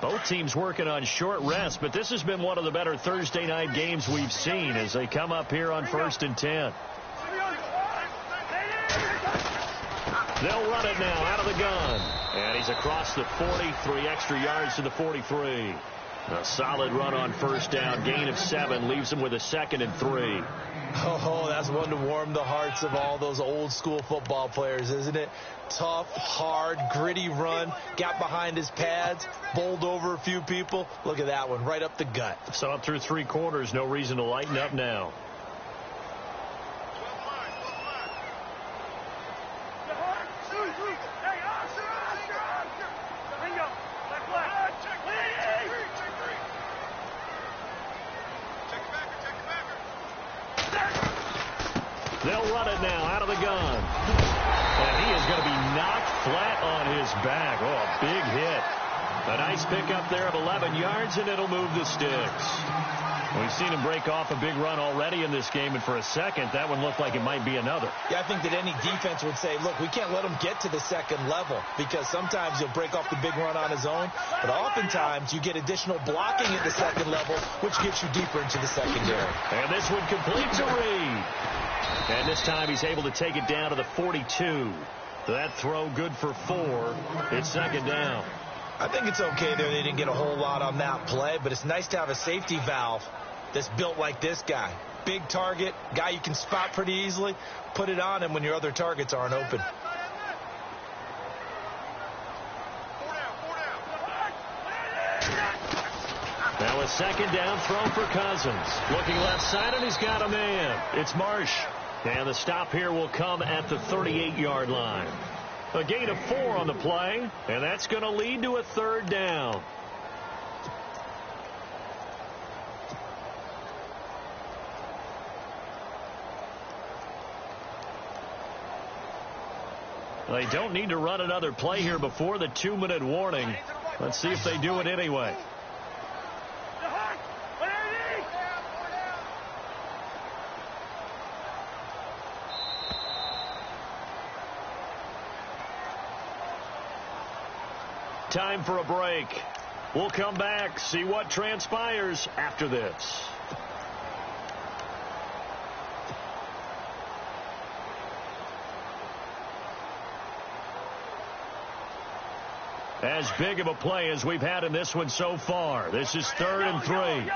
Both teams working on short rest, but this has been one of the better Thursday night games we've seen as they come up here on 1st and 10. They'll run it now out of the gun. And he's across the 40, 3 extra yards to the 43. A solid run on 1st down, gain of 7, leaves him with a 2nd and 3. Oh, that's one to warm the hearts of all those old school football players, isn't it? Tough, hard, gritty run, got behind his pads, bowled over a few people. Look at that one, right up the gut. So up through 3 quarters, no reason to lighten up now. They'll run it now out of the gun. And he is going to be knocked flat on his back. Oh, a big hit. A nice pickup there of 11 yards, and it'll move the sticks. We've seen him break off a big run already in this game, and for a second, that one looked like it might be another. Yeah, I think that any defense would say, look, we can't let him get to the 2nd level, because sometimes he'll break off the big run on his own, but oftentimes you get additional blocking at the 2nd level, which gets you deeper into the secondary. And this one complete to Reed. And this time he's able to take it down to the 42. That throw good for 4. It's 2nd down. I think it's okay there. They didn't get a whole lot on that play, but it's nice to have a safety valve that's built like this guy. Big target, guy you can spot pretty easily. Put it on him when your other targets aren't open. Now a 2nd down throw for Cousins. Looking left side, and he's got a man. It's Marsh. And the stop here will come at the 38-yard line. A gain of 4 on the play, and that's going to lead to a 3rd down. They don't need to run another play here before the 2-minute warning. Let's see if they do it anyway. Time for a break. We'll come back, see what transpires after this. As big of a play as we've had in this one so far. This is 3rd and 3.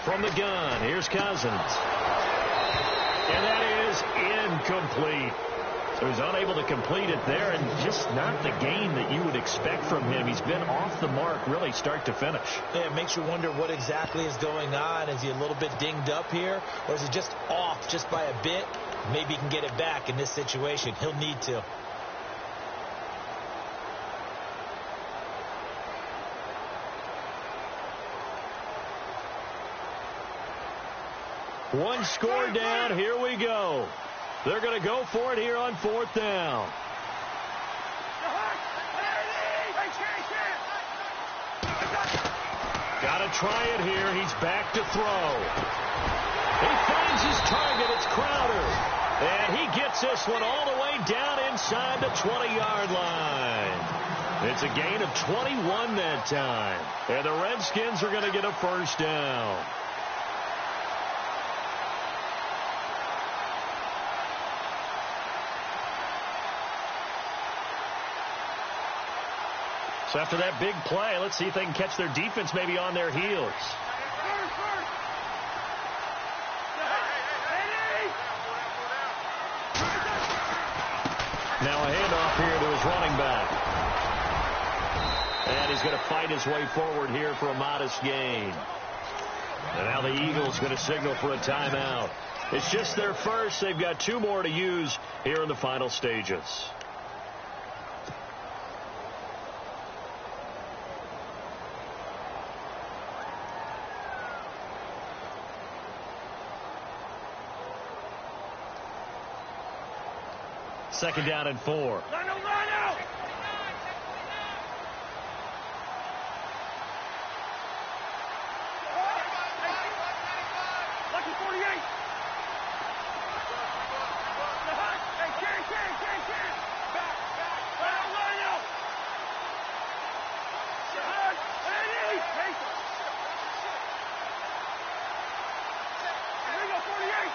From the gun, here's Cousins. And that is incomplete. So he's unable to complete it there, and just not the gain that you would expect from him. He's been off the mark really start to finish. Yeah, it makes you wonder what exactly is going on. Is he a little bit dinged up here, or is he just off just by a bit? Maybe he can get it back in this situation. He'll need to. One score down. Here we go. They're going to go for it here on 4th down. Got to try it here. He's back to throw. He finds his target. It's Crowder. And he gets this one all the way down inside the 20-yard line. It's a gain of 21 that time. And the Redskins are going to get a first down. So after that big play, let's see if they can catch their defense maybe on their heels. Now a handoff here to his running back. And he's going to fight his way forward here for a modest gain. And now the Eagles going to signal for a timeout. It's just their first. They've got 2 more to use here in the final stages. Second down and 4. Line out. Lucky 48. Back. Line out. Here we go, 48.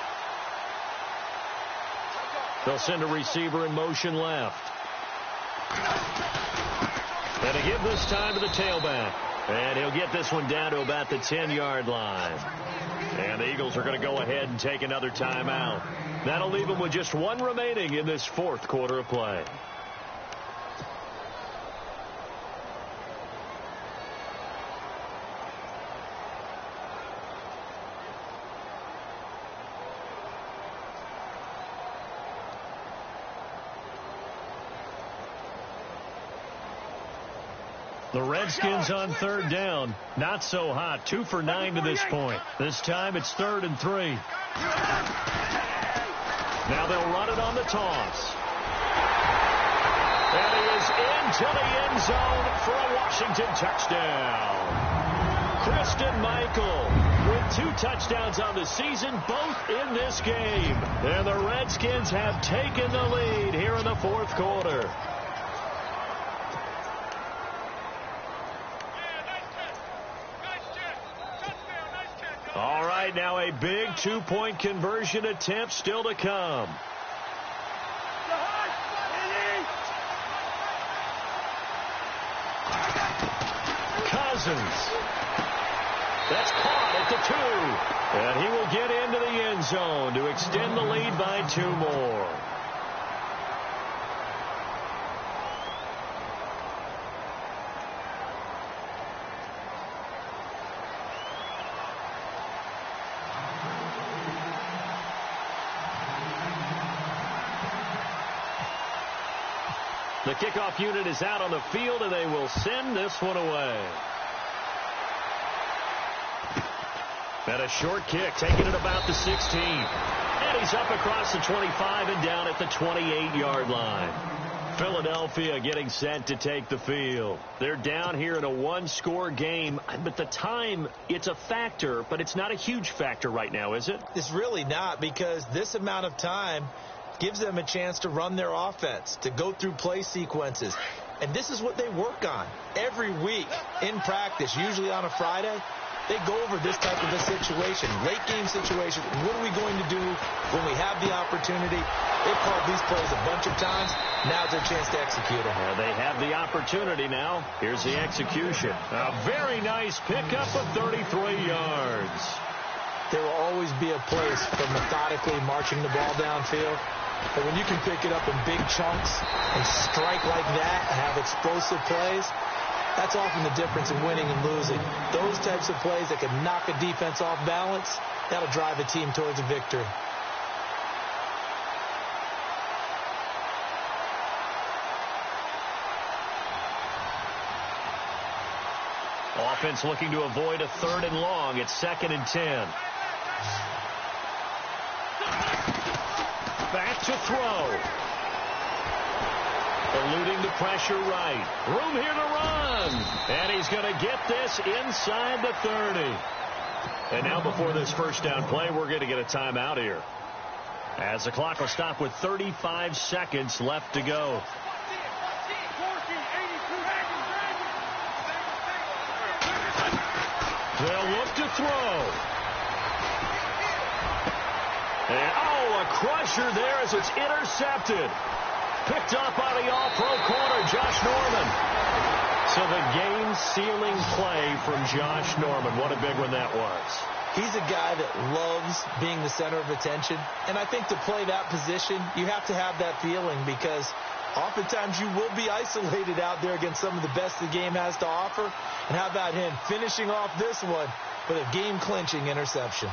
They'll send a receiver in motion left. And a give this time to the tailback. And he'll get this one down to about the 10-yard line. And the Eagles are going to go ahead and take another timeout. That'll leave them with just 1 remaining in this 4th quarter of play. The Redskins on 3rd down. Not so hot. 2 for 9 to this point. This time it's 3rd and 3. Now they'll run it on the toss. And he is into the end zone for a Washington touchdown. Christian Michael with 2 touchdowns on the season, both in this game. And the Redskins have taken the lead here in the 4th quarter. All right, now a big 2-point conversion attempt still to come. Cousins. That's caught at the 2. And he will get into the end zone to extend the lead by 2 more. The kickoff unit is out on the field, and they will send this one away. And a short kick, taking it about the 16. And he's up across the 25 and down at the 28-yard line. Philadelphia getting set to take the field. They're down here in a 1-score game, but the time, it's a factor, but it's not a huge factor right now, is it? It's really not, because this amount of time gives them a chance to run their offense, to go through play sequences. And this is what they work on every week in practice, usually on a Friday. They go over this type of a situation, late game situation. What are we going to do when we have the opportunity? They've called these plays a bunch of times. Now's their chance to execute them. Well, they have the opportunity now. Here's the execution. A very nice pickup of 33 yards. There will always be a place for methodically marching the ball downfield. But when you can pick it up in big chunks and strike like that and have explosive plays, that's often the difference in winning and losing. Those types of plays that can knock a defense off balance, that'll drive a team towards a victory. Offense looking to avoid a 3rd and long. It's 2nd and 10. to throw. Eluding the pressure right. Room here to run. And he's going to get this inside the 30. And now before this first down play, we're going to get a timeout here, as the clock will stop with 35 seconds left to go. They'll look to throw. And, a crusher there as it's intercepted. Picked up by the all-pro corner, Josh Norman. So the game-sealing play from Josh Norman. What a big one that was. He's a guy that loves being the center of attention. And I think to play that position, you have to have that feeling, because oftentimes you will be isolated out there against some of the best the game has to offer. And how about him finishing off this one with a game-clinching interception?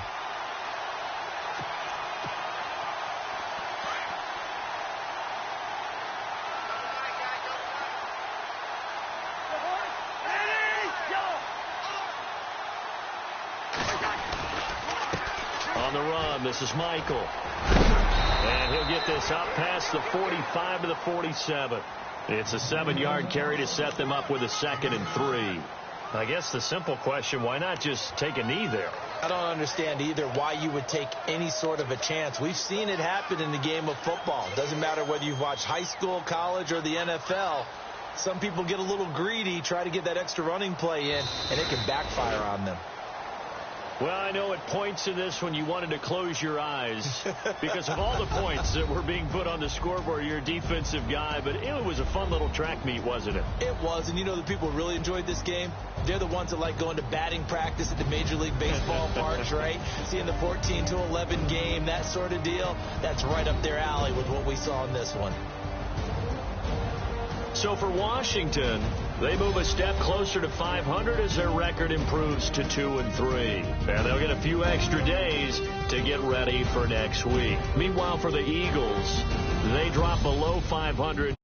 On the run, this is Michael. And he'll get this up past the 45 to the 47. It's a 7-yard carry to set them up with a 2nd and 3. I guess the simple question, why not just take a knee there? I don't understand either why you would take any sort of a chance. We've seen it happen in the game of football. Doesn't matter whether you've watched high school, college, or the NFL. Some people get a little greedy, try to get that extra running play in, and it can backfire on them. Well, I know at points in this when you wanted to close your eyes because of all the points that were being put on the scoreboard. You're a defensive guy, but it was a fun little track meet, wasn't it? It was, and you know the people who really enjoyed this game? They're the ones that like going to batting practice at the Major League Baseball parks, right? Seeing the 14-11 game, that sort of deal. That's right up their alley with what we saw in this one. So for Washington, they move a step closer to 500 as their record improves to 2-3. And they'll get a few extra days to get ready for next week. Meanwhile, for the Eagles, they drop below 500.